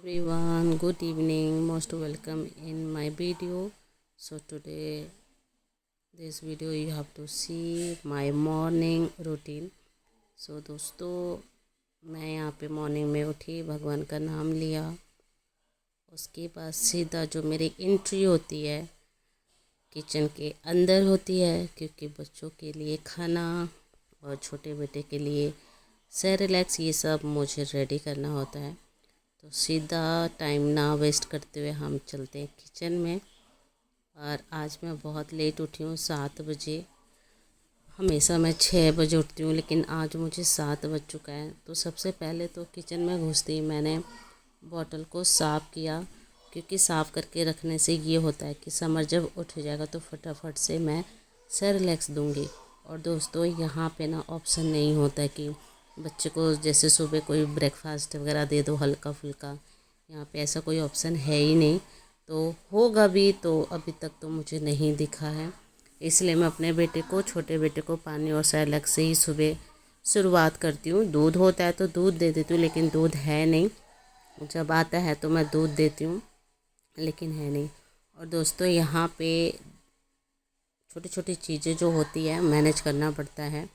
everyone, good evening, most welcome in my video. So today this video you have to see my morning routine. So दोस्तों, मैं यहाँ पे morning में उठी, भगवान का नाम लिया, उसके बाद सीधा जो मेरी एंट्री होती है किचन के अंदर होती है, क्योंकि बच्चों के लिए खाना और छोटे बेटे के लिए सेरेलैक्स ये सब मुझे रेडी करना होता है। तो सीधा टाइम ना वेस्ट करते हुए हम चलते हैं किचन में। और आज मैं बहुत लेट उठी हूँ, 7 बजे। हमेशा मैं 6 बजे उठती हूँ, लेकिन आज मुझे 7 बज चुका है। तो सबसे पहले तो किचन में घुसते ही मैंने बॉटल को साफ़ किया, क्योंकि साफ़ करके रखने से ये होता है कि समर जब उठ जाएगा तो फटाफट से मैं सेरेलैक्स दूँगी। और दोस्तों, यहाँ पे ना ऑप्शन नहीं होता है कि बच्चे को जैसे सुबह कोई ब्रेकफास्ट वगैरह दे दो हल्का फुल्का, यहाँ पे ऐसा कोई ऑप्शन है ही नहीं। तो होगा भी तो अभी तक तो मुझे नहीं दिखा है, इसलिए मैं अपने बेटे को, छोटे बेटे को पानी और सेरेलैक्स से ही सुबह शुरुआत करती हूँ। दूध होता है तो दूध दे देती हूँ, लेकिन दूध है नहीं। जब आता है तो मैं दूध देती हूँ, लेकिन है नहीं। और दोस्तों, यहाँ पे छोटी छोटी चीज़ें जो होती है मैनेज करना पड़ता है।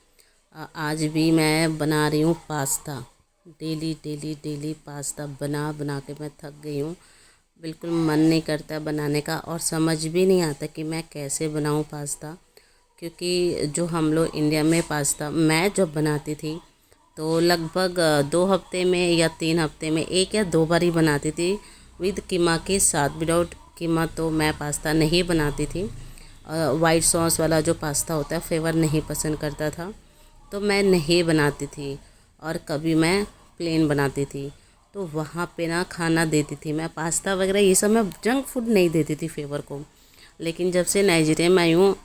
आज भी मैं बना रही हूँ pasta. Daily daily daily pasta बना बना के मैं थक गई हूँ। बिल्कुल मन नहीं करता बनाने का, और समझ भी नहीं आता कि मैं कैसे बनाऊँ पास्ता। क्योंकि जो हम लोग इंडिया में पास्ता मैं जब बनाती थी तो लगभग 2 हफ्ते में या 3 हफ्ते में 1 या 2 बार ही बनाती थी, विद कीमा के साथ। विदाउट कीमा तो मैं पास्ता नहीं बनाती थी। वाइट सॉस वाला जो पास्ता होता है फ्लेवर नहीं पसंद करता था, तो मैं नहीं बनाती थी। और कभी मैं प्लेन बनाती थी, तो वहाँ पे ना खाना देती थी मैं, पास्ता वगैरह ये सब मैं जंक फूड नहीं देती थी फेवर को। लेकिन जब से नाइजीरिया में आई हूँ,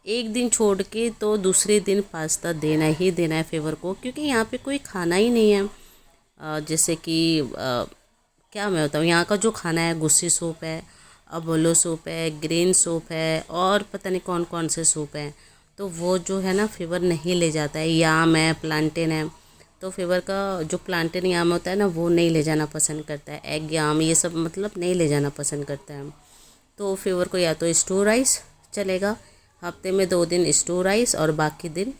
एक दिन छोड़ के तो दूसरे दिन पास्ता देना ही देना है फेवर को, क्योंकि यहाँ पे कोई खाना ही नहीं है। जैसे कि क्या मैं बताऊँ, यहाँ का जो खाना है गुस्सी सूप है, अबोलो सूप है, ग्रीन सूप है, और पता नहीं कौन कौन से सूप हैं। तो वो जो है ना फेवर नहीं ले जाता है। याम है, प्लांटेन है, तो फेवर का जो प्लांटेन याम होता है ना वो नहीं ले जाना पसंद करता है। एग याम ये सब मतलब नहीं ले जाना पसंद करता है। तो फेवर को या तो स्टू राइस चलेगा, हफ्ते में 2 दिन स्टू राइस, और बाकी दिन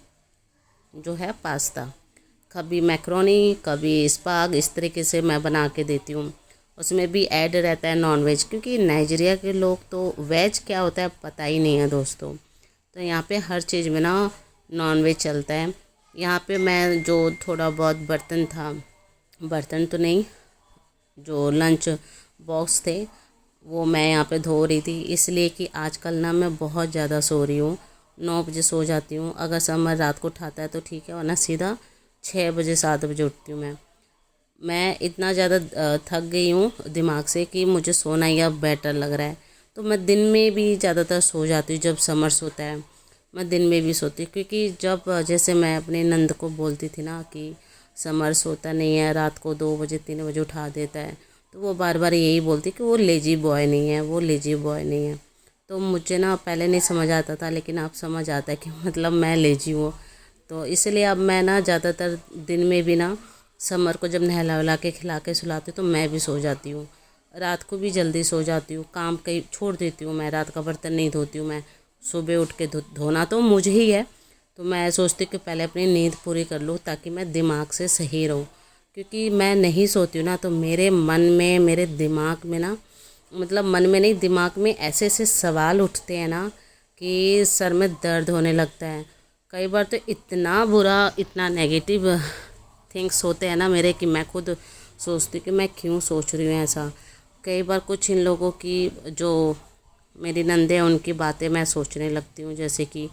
जो है पास्ता। कभी मैक्रोनी, कभी स्पाग, इस तरीके से मैं बना के देती हूँ। उसमें भी ऐड रहता है नॉन वेज, क्योंकि नाइजीरिया के लोग तो वेज क्या होता है पता ही नहीं है दोस्तों। तो यहाँ पे हर चीज़ में ना नॉन वेज चलता है। यहाँ पे मैं जो थोड़ा बहुत बर्तन तो नहीं, जो लंच बॉक्स थे वो मैं यहाँ पे धो रही थी, इसलिए कि आजकल ना मैं बहुत ज़्यादा सो रही हूँ। 9 बजे सो जाती हूँ। अगर समर रात को उठाता है तो ठीक है, वरना सीधा 6 बजे 7 बजे उठती हूँ मैं इतना ज़्यादा थक गई हूँ दिमाग से कि मुझे सोना ही अब बेटर लग रहा है। तो मैं दिन में भी ज़्यादातर सो जाती हूँ। जब समर सोता है मैं दिन में भी सोती हूँ, क्योंकि जब जैसे मैं अपने नंद को बोलती थी ना कि समर सोता नहीं है, रात को 2 बजे 3 बजे उठा देता है, तो वो बार बार यही बोलती कि वो लेजी बॉय नहीं है, वो लेजी बॉय नहीं है। तो मुझे ना पहले नहीं समझ आता था, लेकिन अब समझ आता है कि मतलब मैं लेजी हूँ। तो इसलिए अब मैं ना ज़्यादातर दिन में भी ना समर को जब नहला वहला के खिला के सुलाती हूँ तो मैं भी सो जाती हूँ। रात को भी जल्दी सो जाती हूँ, काम कहीं छोड़ देती हूँ मैं। रात का बर्तन नहीं धोती हूँ मैं, सुबह उठ के धोना तो मुझे ही है। तो मैं सोचती हूँ कि पहले अपनी नींद पूरी कर लूँ, ताकि मैं दिमाग से सही रहूँ। क्योंकि मैं नहीं सोती हूँ ना तो मेरे मन में, मेरे दिमाग में ना, मतलब मन में नहीं, दिमाग में ऐसे ऐसे सवाल उठते हैं ना कि सर में दर्द होने लगता है। कई बार तो इतना बुरा, इतना नेगेटिव थिंग्स होते हैं ना मेरे, कि मैं खुद सोचती हूँ कि मैं क्यों सोच रही हूँ ऐसा। कई बार कुछ इन लोगों की, जो मेरी नंदे हैं, उनकी बातें मैं सोचने लगती हूँ। जैसे कि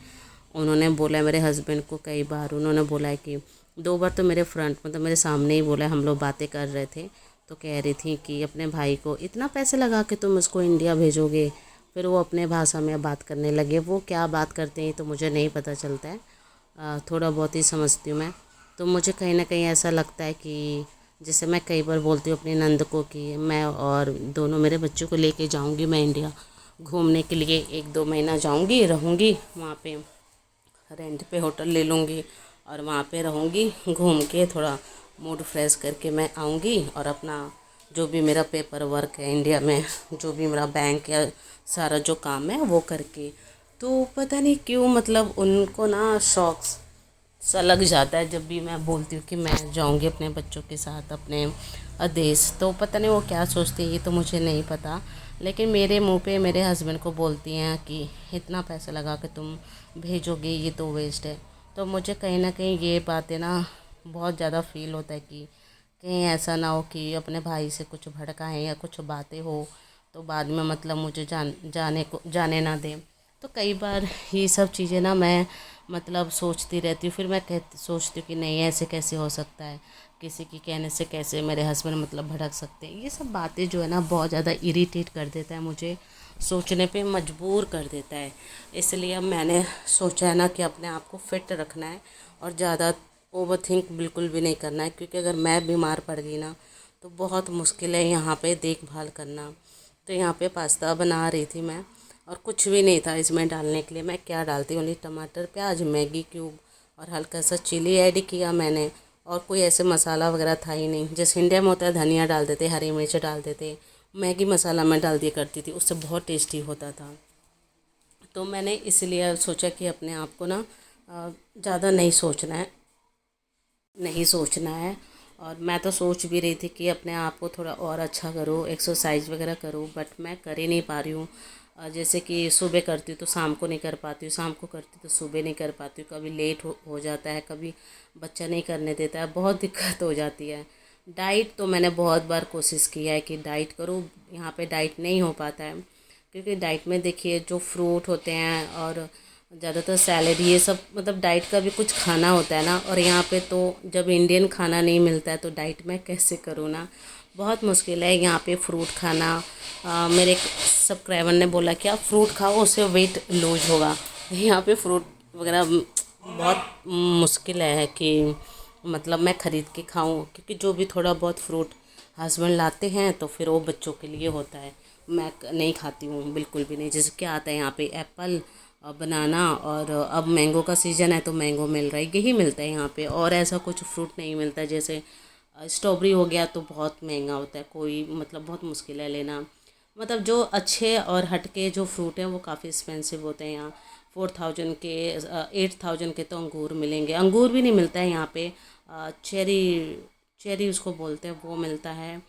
उन्होंने बोला है मेरे हस्बैंड को, कई बार उन्होंने बोला है कि 2 बार तो मेरे फ्रंट, मतलब मेरे सामने ही बोला है। हम लोग बातें कर रहे थे तो कह रही थी कि अपने भाई को इतना पैसे लगा के तुम उसको इंडिया भेजोगे। फिर वो अपने भाषा में बात करने लगे। वो क्या बात करते हैं तो मुझे नहीं पता चलता है, थोड़ा बहुत ही समझती हूँ मैं। तो मुझे कहीं ना कहीं ऐसा लगता है कि जैसे मैं कई बार बोलती हूँ अपनी नंद को कि मैं और दोनों मेरे बच्चों को लेके जाऊँगी मैं इंडिया घूमने के लिए। 1-2 महीना जाऊँगी, रहूँगी वहाँ पे, रेंट पे होटल ले लूँगी और वहाँ पे रहूँगी। घूम के थोड़ा मूड फ्रेश करके मैं आऊँगी और अपना जो भी मेरा पेपर वर्क है इंडिया में, जो भी मेरा बैंक या सारा जो काम है वो करके। तो पता नहीं क्यों मतलब उनको ना शौक सा लग जाता है जब भी मैं बोलती हूँ कि मैं जाऊँगी अपने बच्चों के साथ अपने देश। तो पता नहीं वो क्या सोचती है, ये तो मुझे नहीं पता। लेकिन मेरे मुंह पे मेरे हस्बैंड को बोलती हैं कि इतना पैसा लगा के तुम भेजोगे, ये तो वेस्ट है। तो मुझे कहीं ना कहीं ये बातें ना बहुत ज़्यादा फील होता है कि कहीं ऐसा ना हो कि अपने भाई से कुछ भड़काएं या कुछ बातें हो तो बाद में मतलब मुझे जाने ना दें। तो कई बार ये सब चीज़ें ना मैं मतलब सोचती रहती हूँ। फिर मैं सोचती हूँ कि नहीं, ऐसे कैसे हो सकता है, किसी की कहने से कैसे मेरे हस्बैंड मतलब भड़क सकते हैं। ये सब बातें जो है ना बहुत ज़्यादा इरिटेट कर देता है, मुझे सोचने पे मजबूर कर देता है। इसलिए अब मैंने सोचा है ना कि अपने आप को फिट रखना है और ज़्यादा ओवर थिंक बिल्कुल भी नहीं करना है, क्योंकि अगर मैं बीमार पड़ गई ना तो बहुत मुश्किल है यहाँ पे देखभाल करना। तो यहाँ पे पास्ता बना रही थी मैं, और कुछ भी नहीं था इसमें डालने के लिए। मैं क्या डालती हूँ, ओनली टमाटर, प्याज, मैगी क्यूब और हल्का सा चिली ऐड किया मैंने। और कोई ऐसे मसाला वगैरह था ही नहीं। जैसे इंडिया में होता है धनिया डाल देते, हरी मिर्च डाल देते, मैगी मसाला मैं डाल दिया करती थी, उससे बहुत टेस्टी होता था। तो मैंने इसलिए सोचा कि अपने आप को ना ज़्यादा नहीं सोचना है। और मैं तो सोच भी रही थी कि अपने आप को थोड़ा और अच्छा करूँ, एक्सरसाइज वगैरह करूँ, बट मैं कर ही नहीं पा रही हूँ। जैसे कि सुबह करती हूँ तो शाम को नहीं कर पाती हूँ, शाम को करती हूँ तो सुबह नहीं कर पाती हूँ। कभी लेट हो जाता है, कभी बच्चा नहीं करने देता है, बहुत दिक्कत हो जाती है। डाइट तो मैंने बहुत बार कोशिश किया है कि डाइट करूँ, यहाँ पे डाइट नहीं हो पाता है। क्योंकि डाइट में देखिए जो फ्रूट होते हैं और ज़्यादातर सैलेड, ये सब मतलब डाइट का भी कुछ खाना होता है ना। और यहाँ पे तो जब इंडियन खाना नहीं मिलता है तो डाइट मैं कैसे करूँ ना, बहुत मुश्किल है यहाँ पे फ्रूट खाना। मेरे सब्सक्राइबर ने बोला कि आप फ्रूट खाओ, उससे वेट लूज होगा। यहाँ पे फ्रूट वगैरह बहुत मुश्किल है कि मतलब मैं ख़रीद के खाऊं, क्योंकि जो भी थोड़ा बहुत फ्रूट हस्बैंड लाते हैं तो फिर वो बच्चों के लिए होता है। मैं नहीं खाती हूँ बिल्कुल भी नहीं। जैसे क्या आता है यहाँ पे एप्पल, बनाना, और अब मैंगो का सीज़न है तो मैंगो मिल रहा है, यही मिलता है यहाँ पे। और ऐसा कुछ फ्रूट नहीं मिलता। जैसे स्ट्रॉबेरी हो गया तो बहुत महंगा होता है, कोई मतलब बहुत मुश्किल है लेना। मतलब जो अच्छे और हटके जो फ्रूट हैं वो काफ़ी एक्सपेंसिव होते हैं यहाँ। 4000 के 8000 के तो अंगूर मिलेंगे, अंगूर भी नहीं मिलता है यहाँ पे। चेरी चेरी उसको बोलते हैं, वो मिलता है।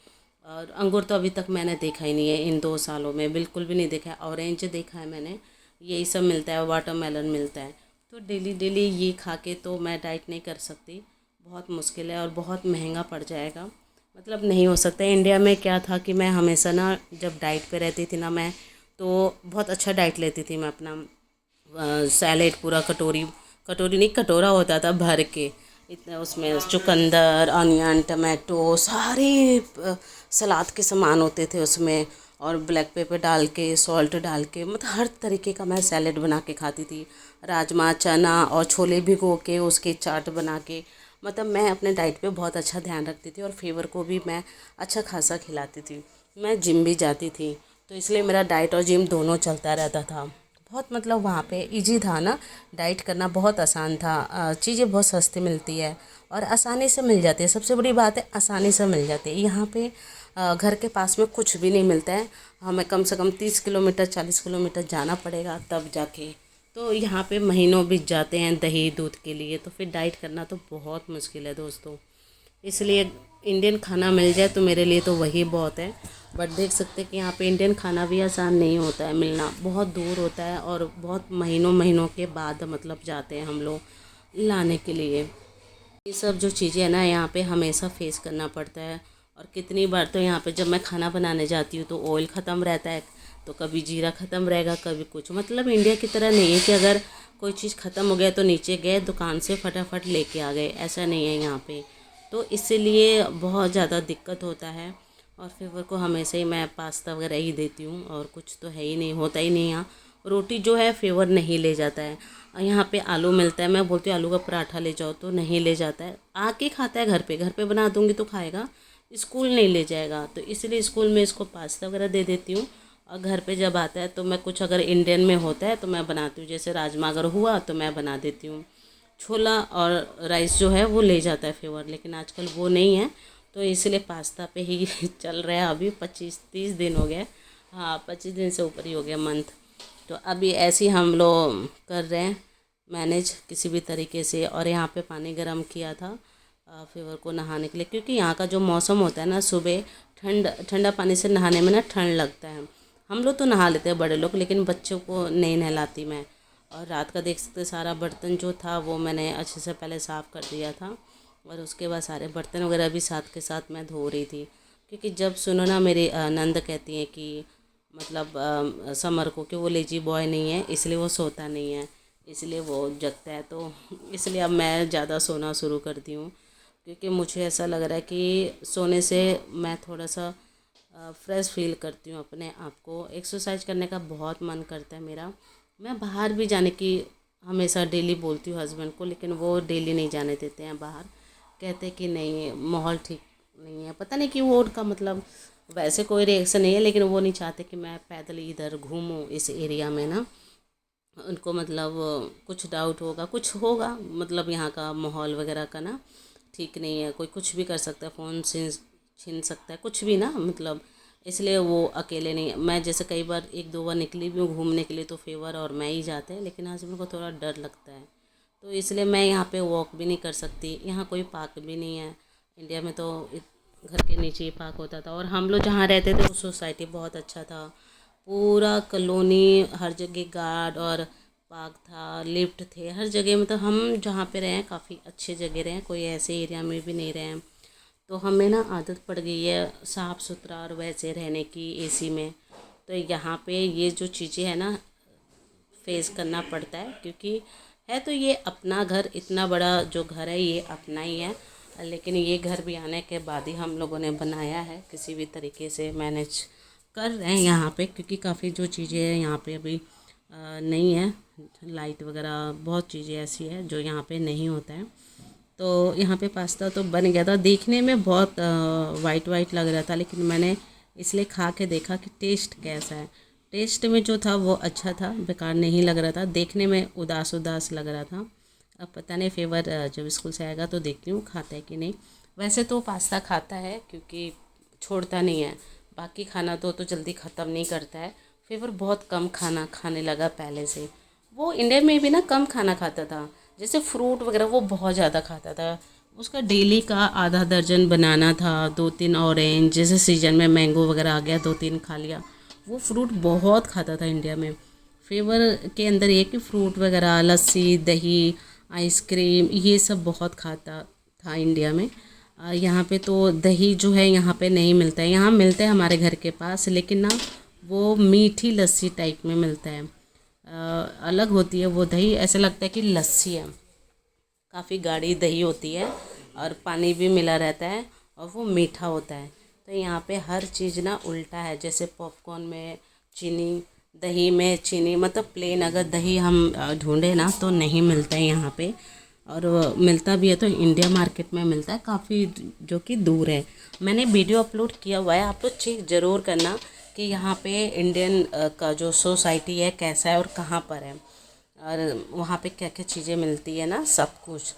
और अंगूर तो अभी तक मैंने देखा ही नहीं है, इन 2 सालों में बिल्कुल भी नहीं देखा है। ऑरेंज देखा है मैंने, यही सब मिलता है, वाटरमेलन मिलता है। तो डेली डेली ये खा के तो मैं डाइट नहीं कर सकती, बहुत मुश्किल है और बहुत महंगा पड़ जाएगा। मतलब नहीं हो सकता। इंडिया में क्या था कि मैं हमेशा ना जब डाइट पे रहती थी ना मैं, तो बहुत अच्छा डाइट लेती थी मैं अपना। सैलेड पूरा कटोरी, कटोरी नहीं कटोरा होता था भर के, इतना उसमें चुकंदर, अनियन, टमाटो, सारे सलाद के सामान होते थे उसमें। और ब्लैक पेपर डाल के, सॉल्ट डाल के, मतलब हर तरीके का मैं सैलेड बना के खाती थी। राजमा, चना और छोले भिगो के उसके चाट बना के, मतलब मैं अपने डाइट पे बहुत अच्छा ध्यान रखती थी। और फीवर को भी मैं अच्छा खासा खिलाती थी। मैं जिम भी जाती थी, तो इसलिए मेरा डाइट और जिम दोनों चलता रहता था। बहुत मतलब वहाँ पे इजी था ना, डाइट करना बहुत आसान था। चीज़ें बहुत सस्ती मिलती है और आसानी से मिल जाती है। सबसे बड़ी बात है आसानी से मिल जाती है। यहाँ पे घर के पास में कुछ भी नहीं मिलता है, हमें कम से कम 30 किलोमीटर 40 किलोमीटर जाना पड़ेगा तब जाके। तो यहाँ पे महीनों बीत जाते हैं दही दूध के लिए, तो फिर डाइट करना तो बहुत मुश्किल है दोस्तों। इसलिए इंडियन खाना मिल जाए तो मेरे लिए तो वही बहुत है। बट देख सकते हैं कि यहाँ पे इंडियन खाना भी आसान नहीं होता है मिलना, बहुत दूर होता है और बहुत महीनों महीनों के बाद मतलब जाते हैं हम लोग लाने के लिए। ये सब जो चीज़ें हैं ना यहाँ पे हमेशा फेस करना पड़ता है। और कितनी बार तो यहाँ पे जब मैं खाना बनाने जाती हूँ तो ऑयल ख़त्म रहता है, तो कभी जीरा ख़त्म रहेगा, कभी कुछ। मतलब इंडिया की तरह नहीं है कि अगर कोई चीज़ ख़त्म हो गया तो नीचे गए दुकान से फटाफट लेके आ गए, ऐसा नहीं है यहाँ पे। तो इसीलिए बहुत ज़्यादा दिक्कत होता है। और फीवर को हमेशा ही मैं पास्ता वगैरह ही देती हूँ, और कुछ तो है ही नहीं, होता ही नहीं यहाँ। रोटी जो है फीवर नहीं ले जाता है। और यहाँ पे आलू मिलता है, मैं बोलती हूँ आलू का पराठा ले जाओ तो नहीं ले जाता है। आके खाता है घर पे बना दूँगी तो खाएगा, स्कूल नहीं ले जाएगा। तो इसलिए स्कूल में इसको पास्ता वगैरह दे देती हूँ। और घर पे जब आता है तो मैं कुछ अगर इंडियन में होता है तो मैं बनाती हूँ, जैसे राजमा अगर हुआ तो मैं बना देती हूँ। छोला और राइस जो है वो ले जाता है फीवर, लेकिन आजकल वो नहीं है तो इसलिए पास्ता पे ही चल रहा है अभी। 25-30 दिन हो गए, हाँ 25 दिन से ऊपर ही हो गया, मंथ। तो अभी ऐसे ही हम लोग कर रहे हैं मैनेज किसी भी तरीके से। और यहाँ पे पानी गर्म किया था फीवर को नहाने के लिए, क्योंकि यहाँ का जो मौसम होता है ना, सुबह ठंडा पानी से नहाने में ना ठंड लगता है। हम लोग तो नहा लेते हैं बड़े लोग, लेकिन बच्चों को नहीं नहलाती मैं। और रात का देख सकते, सारा बर्तन जो था वो मैंने अच्छे से पहले साफ़ कर दिया था, और उसके बाद सारे बर्तन वगैरह भी साथ के साथ मैं धो रही थी। क्योंकि जब सुनो ना, मेरी नंद कहती हैं कि मतलब समर को कि वो लेजी बॉय नहीं है, इसलिए वो सोता नहीं है, इसलिए वो जगता है। तो इसलिए अब मैं ज़्यादा सोना शुरू करती हूँ, क्योंकि मुझे ऐसा लग रहा है कि सोने से मैं थोड़ा सा फ्रेश फील करती हूँ अपने आप को। एक्सरसाइज करने का बहुत मन करता है मेरा। मैं बाहर भी जाने की हमेशा डेली बोलती हूँ हस्बैंड को, लेकिन वो डेली नहीं जाने देते हैं बाहर। कहते हैं कि नहीं, माहौल ठीक नहीं है। पता नहीं कि वो उनका मतलब वैसे कोई रिएक्शन नहीं है, लेकिन वो नहीं चाहते कि मैं पैदल इधर घूमूं इस एरिया में ना। उनको मतलब कुछ डाउट होगा, कुछ होगा, मतलब यहाँ का माहौल वगैरह का ना ठीक नहीं है। कोई कुछ भी कर सकता है, फ़ोन छीन सकता है, कुछ भी ना मतलब। इसलिए वो अकेले नहीं। मैं जैसे कई बार 1-2 बार निकली भी हूँ घूमने के लिए, तो फेवर और मैं ही जाते हैं, लेकिन हस्बैंड को थोड़ा डर लगता है। तो इसलिए मैं यहाँ पे वॉक भी नहीं कर सकती। यहाँ कोई पार्क भी नहीं है। इंडिया में तो घर के नीचे ही पार्क होता था। और हम लोग जहाँ रहते थे वो सोसाइटी बहुत अच्छा था, पूरा कॉलोनी, हर जगह गार्ड और पार्क था, लिफ्ट थे हर जगह। मतलब हम जहाँ पे रहे हैं काफ़ी अच्छे जगह रहे हैं, कोई ऐसे एरिया में भी नहीं रहे हैं। तो हमें ना आदत पड़ गई है साफ़ सुथरा और वैसे रहने की, एसी में। तो यहाँ पे ये जो चीज़ें हैं ना, फेस करना पड़ता है, क्योंकि है तो ये अपना घर, इतना बड़ा जो घर है ये अपना ही है। लेकिन ये घर भी आने के बाद ही हम लोगों ने बनाया है, किसी भी तरीके से मैनेज कर रहे हैं यहाँ पे। क्योंकि काफ़ी जो चीज़ें हैं यहाँ पे अभी नहीं है, लाइट वगैरह बहुत चीज़ें ऐसी है जो यहाँ पे नहीं होता है। तो यहाँ पे पास्ता तो बन गया था, देखने में बहुत वाइट वाइट लग रहा था, लेकिन मैंने इसलिए खा के देखा कि टेस्ट कैसा है। टेस्ट में जो था वो अच्छा था, बेकार नहीं लग रहा था। देखने में उदास उदास लग रहा था। अब पता नहीं फेवर जब स्कूल से आएगा तो देखती हूँ खाता है कि नहीं। वैसे तो पास्ता खाता है, क्योंकि छोड़ता नहीं है। बाकी खाना तो जल्दी ख़त्म नहीं करता है। फेवर बहुत कम खाना खाने लगा पहले से। वो इंडिया में भी ना कम खाना खाता था, जैसे फ्रूट वगैरह वो बहुत ज़्यादा खाता था। उसका डेली का आधा दर्जन बनाना था, 2-3 ऑरेंज, जैसे सीजन में मैंगो वगैरह आ गया 2-3 खा लिया। वो फ्रूट बहुत खाता था इंडिया में। फेवर के अंदर ये कि फ्रूट वगैरह, लस्सी, दही, आइसक्रीम, ये सब बहुत खाता था इंडिया में। यहाँ पे तो दही जो है यहाँ पे नहीं मिलता है। यहाँ मिलता है हमारे घर के पास, लेकिन ना वो मीठी लस्सी टाइप में मिलता है। अलग होती है वो दही, ऐसा लगता है कि लस्सी है। काफ़ी गाढ़ी दही होती है और पानी भी मिला रहता है, और वो मीठा होता है। तो यहाँ पे हर चीज़ ना उल्टा है, जैसे पॉपकॉर्न में चीनी, दही में चीनी, मतलब प्लेन अगर दही हम ढूंढे ना तो नहीं मिलता है यहाँ पे। और मिलता भी है तो इंडिया मार्केट में मिलता है काफ़ी, जो कि दूर है। मैंने वीडियो अपलोड किया हुआ है, आप लोग चेक ज़रूर करना कि यहाँ पे इंडियन का जो सोसाइटी है कैसा है और कहाँ पर है, और वहाँ पे क्या क्या चीज़ें मिलती है ना, सब कुछ।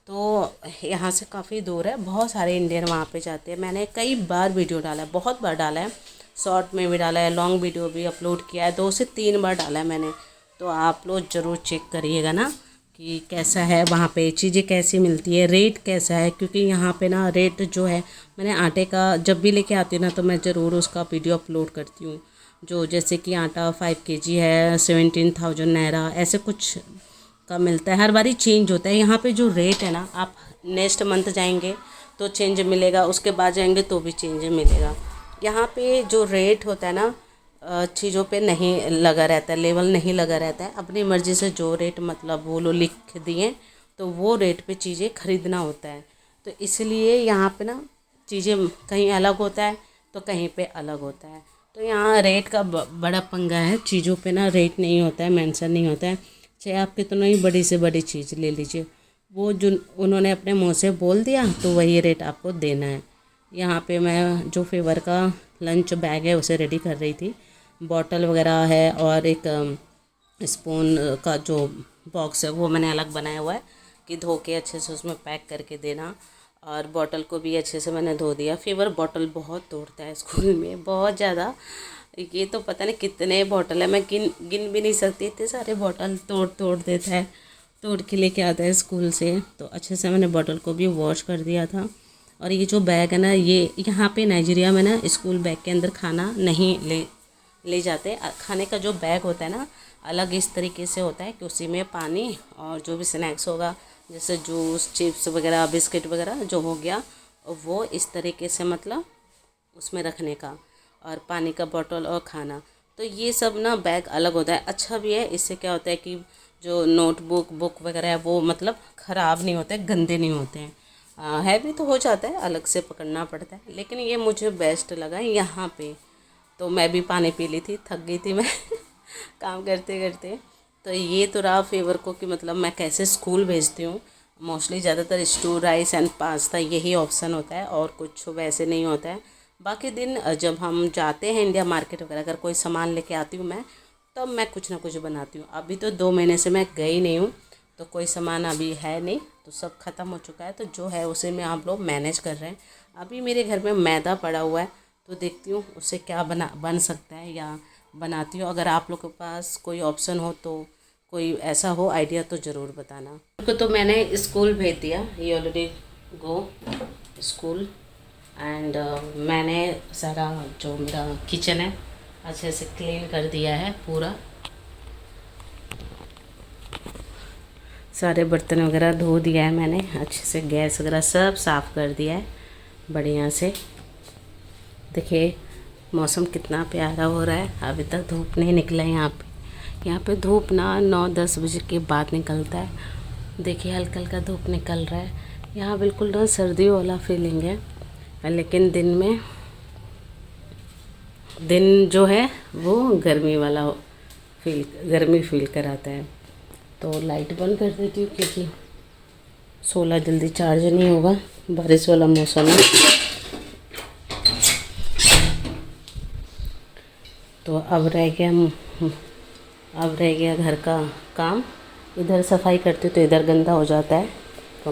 तो यहाँ से काफ़ी दूर है, बहुत सारे इंडियन वहाँ पे जाते हैं। मैंने कई बार वीडियो डाला है, बहुत बार डाला है, शॉर्ट में भी डाला है, लॉन्ग वीडियो भी अपलोड किया है, 2 से 3 बार डाला है मैंने। तो आप लोग ज़रूर चेक करिएगा ना कि कैसा है वहाँ पे, चीज़ें कैसी मिलती है, रेट कैसा है। क्योंकि यहाँ पे ना रेट जो है, मैंने आटे का जब भी लेके आती हूँ ना तो मैं ज़रूर उसका वीडियो अपलोड करती हूँ। जो जैसे कि आटा 5 kg है 17,000 नायरा, ऐसे कुछ का मिलता है। हर बारी चेंज होता है यहाँ पे जो रेट है ना। आप नेक्स्ट मंथ जाएंगे तो चेंज मिलेगा, उसके बाद जाएंगे तो भी चेंज मिलेगा। यहाँ पे जो रेट होता है ना, चीज़ों पे नहीं लगा रहता है, लेवल नहीं लगा रहता है। अपनी मर्ज़ी से जो रेट मतलब वो लोग लिख दिए तो वो रेट पे चीज़ें ख़रीदना होता है। तो इसलिए यहाँ पे ना चीज़ें कहीं अलग होता है तो कहीं पे अलग होता है। तो यहाँ रेट का बड़ा पंगा है, चीज़ों पे ना रेट नहीं होता है, मेंशन नहीं होता है। चाहे आप कितना ही बड़ी से बड़ी चीज़ ले लीजिए, वो जो उन्होंने अपने मुँह से बोल दिया तो वही रेट आपको देना है। यहाँ पे मैं जो फेवर का लंच बैग है उसे रेडी कर रही थी। बॉटल वगैरह है और एक स्पून का जो बॉक्स है वो मैंने अलग बनाया हुआ है कि धो के अच्छे से उसमें पैक करके देना। और बॉटल को भी अच्छे से मैंने धो दिया। फीवर बॉटल बहुत तोड़ता है स्कूल में, बहुत ज़्यादा। ये तो पता नहीं कितने बॉटल है, मैं गिन भी नहीं सकती, इतने सारे बॉटल तोड़ देता है, तोड़ के लेके आता है स्कूल से। तो अच्छे से मैंने बॉटल को भी वॉश कर दिया था। और ये जो बैग है ना, ये यहाँ पे नाइजीरिया में ना स्कूल बैग के अंदर खाना नहीं ले जाते। खाने का जो बैग होता है ना, अलग इस तरीके से होता है कि उसी में पानी और जो भी स्नैक्स होगा, जैसे जूस, चिप्स वगैरह, बिस्किट वगैरह जो हो गया, वो इस तरीके से मतलब उसमें रखने का, और पानी का बोतल और खाना। तो ये सब ना बैग अलग होता है, अच्छा भी है। इससे क्या होता है कि जो नोटबुक, बुक वगैरह है वो मतलब ख़राब नहीं होते, गंदे नहीं होते हैं। हैवी तो हो जाता है, अलग से पकड़ना पड़ता है, लेकिन ये मुझे बेस्ट लगा यहाँ पे। तो मैं भी पानी पी ली थी, थक गई थी मैं काम करते करते। तो ये तो रहा फेवर को कि मतलब मैं कैसे स्कूल भेजती हूँ। मोस्टली ज़्यादातर स्टू, राइस एंड पास्ता यही ऑप्शन होता है, और कुछ वैसे नहीं होता है। बाकी दिन जब हम जाते हैं इंडिया मार्केट वगैरह, अगर कोई सामान लेके आती हूँ मैं, तब मैं कुछ ना कुछ बनाती हूँ। अभी तो 2 महीने से मैं गई नहीं हूँ, तो कोई सामान अभी है नहीं, तो सब ख़त्म हो चुका है। तो जो है उसे में आप लोग मैनेज कर रहे हैं। अभी मेरे घर में मैदा पड़ा हुआ है, तो देखती हूँ उससे क्या बन सकता है, या बनाती हूँ। अगर आप लोग के पास कोई ऑप्शन हो, तो कोई ऐसा हो आइडिया, तो ज़रूर बताना। उनको तो मैंने स्कूल भेज दिया, ये ऑलरेडी गो स्कूल। एंड मैंने सारा जो मेरा किचन है अच्छे से क्लीन कर दिया है पूरा। सारे बर्तन वगैरह धो दिया है मैंने अच्छे से, गैस वगैरह सब साफ़ कर दिया है बढ़िया से। देखिए मौसम कितना प्यारा हो रहा है। अभी तक धूप नहीं निकला है यहाँ पे धूप ना 9-10 बजे के बाद निकलता है। देखिए हल्का हल्का धूप निकल रहा है। यहाँ बिल्कुल ना सर्दी वाला फीलिंग है, लेकिन दिन जो है वो गर्मी वाला गर्मी फील कराता है। तो लाइट बंद कर देती हूँ, क्योंकि सोलर जल्दी चार्ज नहीं होगा, बारिश वाला मौसम है। तो अब रह गया घर का काम। इधर सफाई करती हूँ तो इधर गंदा हो जाता है, तो